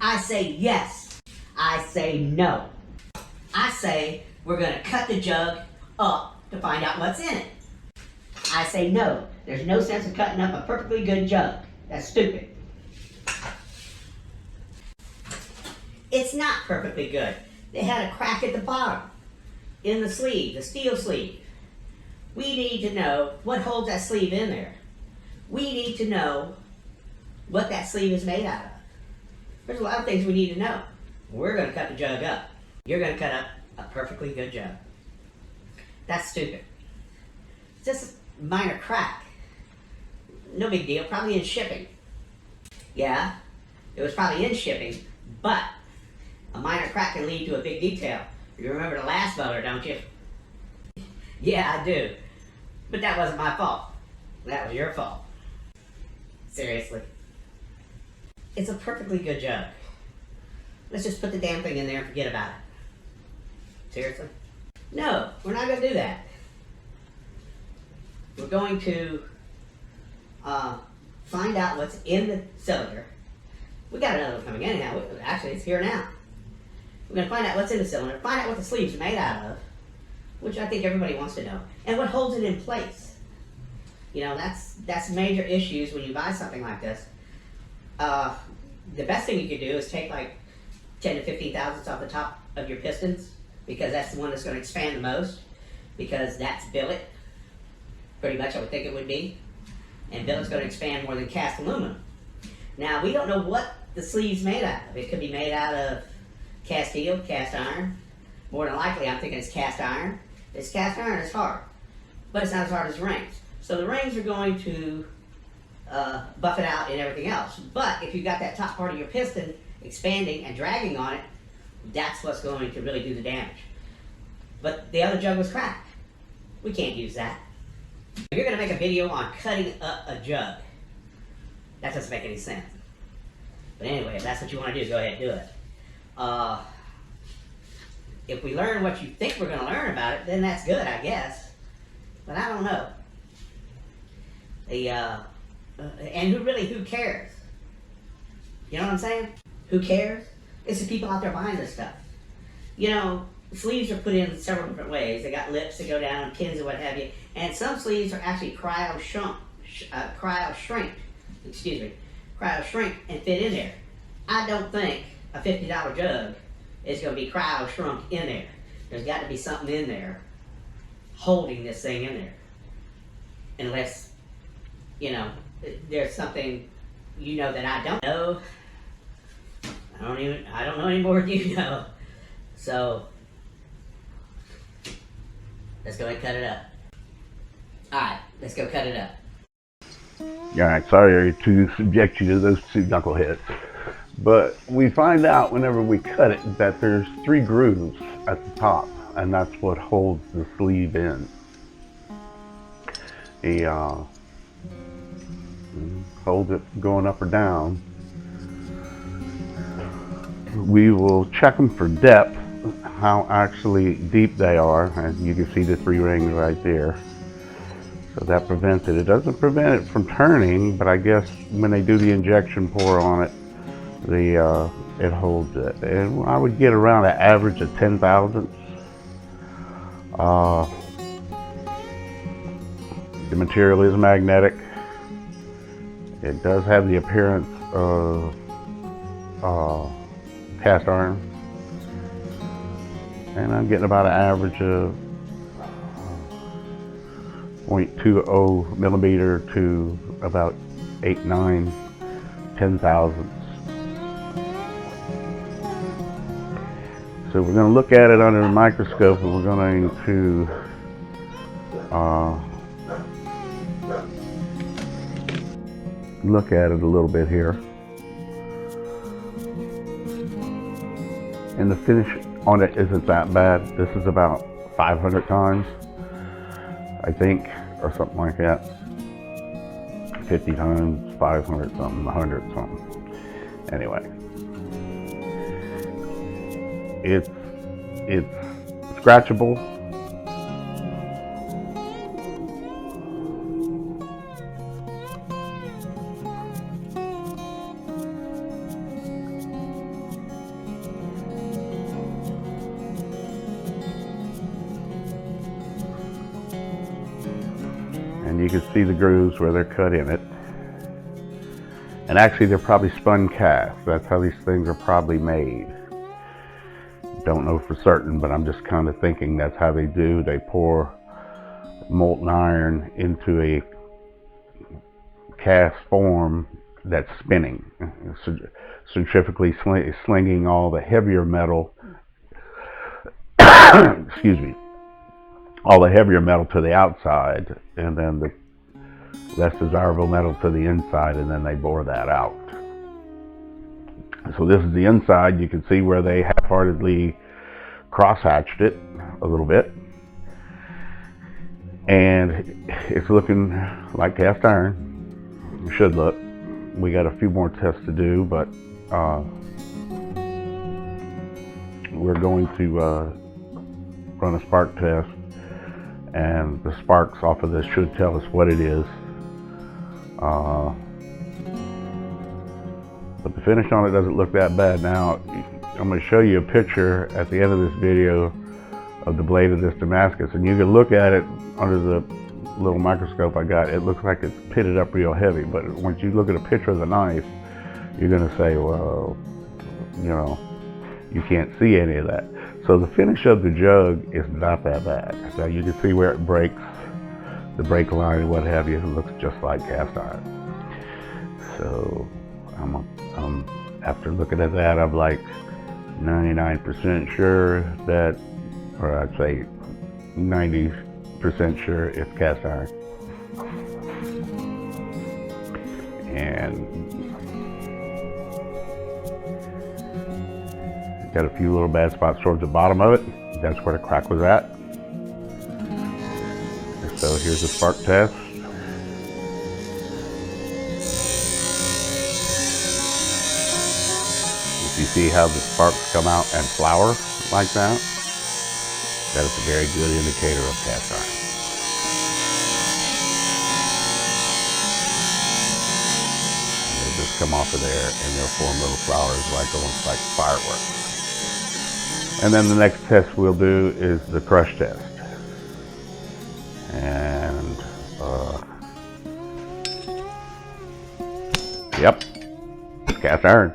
I say yes. I say no. I say we're going to cut the jug up to find out what's in it. I say no. There's no sense in cutting up a perfectly good jug. That's stupid. It's not perfectly good. They had a crack at the bottom in the sleeve, the steel sleeve. We need to know what holds that sleeve in there. We need to know what that sleeve is made out of. There's a lot of things we need to know. We're going to cut the jug up. You're going to cut up a perfectly good jug. That's stupid. It's just a minor crack. No big deal, probably in shipping. Yeah, it was probably in shipping, but a minor crack can lead to a big detail. You remember the last motor, don't you? Yeah, I do. But that wasn't my fault. That was your fault. Seriously. It's a perfectly good jug. Let's just put the damn thing in there and forget about it. Seriously? No, we're not going to do that. We're going to find out what's in the cylinder. We got another one coming in now. Actually, it's here now. We're going to find out what's in the cylinder, find out what the sleeve's made out of, which I think everybody wants to know, and what holds it in place. You know, that's major issues when you buy something like this. The best thing you could do is take like 10 to 15 thousandths off the top of your pistons, because that's the one that's going to expand the most, because that's billet. Pretty much I would think it would be. And billet's going to expand more than cast aluminum. Now, we don't know what the sleeve's made out of. It could be made out of cast steel, cast iron. More than likely, I'm thinking it's cast iron. It's cast iron, it's hard. But it's not as hard as rings. So the rings are going to buff it out and everything else. But if you've got that top part of your piston expanding and dragging on it, that's what's going to really do the damage. But the other jug was cracked. We can't use that. If you're going to make a video on cutting up a jug, that doesn't make any sense. But anyway, if that's what you want to do, go ahead and do it. If we learn what you think we're going to learn about it, then that's good, I guess. But I don't know. And who cares? You know what I'm saying? Who cares? It's the people out there buying this stuff. You know, sleeves are put in several different ways. They got lips that go down, and pins and what have you. And some sleeves are actually cryo shrink and fit in there. I don't think a $50 jug is going to be cryo shrunk in there. There's got to be something in there holding this thing in there. Unless, you know, there's something you know that I don't know. I don't know any more than you know. So let's go ahead and cut it up. Alright, let's go cut it up. Alright, sorry to subject you to those two knuckleheads. But we find out whenever we cut it that there's 3 grooves at the top, and that's what holds the sleeve in. He holds it going up or down. We will check them for depth, how actually deep they are, and you can see the 3 rings right there. So that prevents it. It doesn't prevent it from turning, but I guess when they do the injection pour on it, it holds it. And I would get around an average of 10 thousandths. The material is magnetic. It does have the appearance of cast iron. And I'm getting about an average of 0.20 millimeter to about 8, 9, 10 thousandths. So we're going to look at it under a microscope, and we're going to look at it a little bit here. And the finish on it isn't that bad. This is about 500 times, I think, or something like that. 50 times, 500 something, 100 something. Anyway. It's scratchable. you can see the grooves where they're cut in it. And actually they're probably spun cast. That's how these things are probably made. Don't know for certain, but I'm just kind of thinking that's how they do. They pour molten iron into a cast form that's spinning, centrifugally slinging all the heavier metal excuse me, all the heavier metal to the outside, and then the less desirable metal to the inside, and then they bore that out. So this is the inside. You can see where they half-heartedly cross-hatched it a little bit, and it's looking like cast iron. It should look. We got a few more tests to do, but we're going to run a spark test, and the sparks off of this should tell us what it is. But the finish on it doesn't look that bad. Now, I'm going to show you a picture at the end of this video of the blade of this Damascus, and you can look at it under the little microscope I got. It looks like it's pitted up real heavy, but once you look at a picture of the knife, you're going to say, well, you know, you can't see any of that. So the finish of the jug is not that bad. So you can see where it breaks, the break line and what have you. It looks just like cast iron. So after looking at that, I'm like 99% sure that, or I'd say 90% sure it's cast iron. And got a few little bad spots towards the bottom of it. That's where the crack was at. So here's the spark test. If you see how the sparks come out and flower like that, that is a very good indicator of cast iron. And they'll just come off of there and they'll form little flowers like almost like fireworks. And then the next test we'll do is the crush test. And yep, it's cast iron.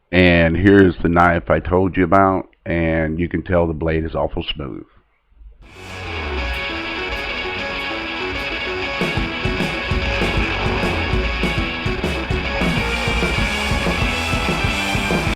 And here's the knife I told you about, and you can tell the blade is awful smooth.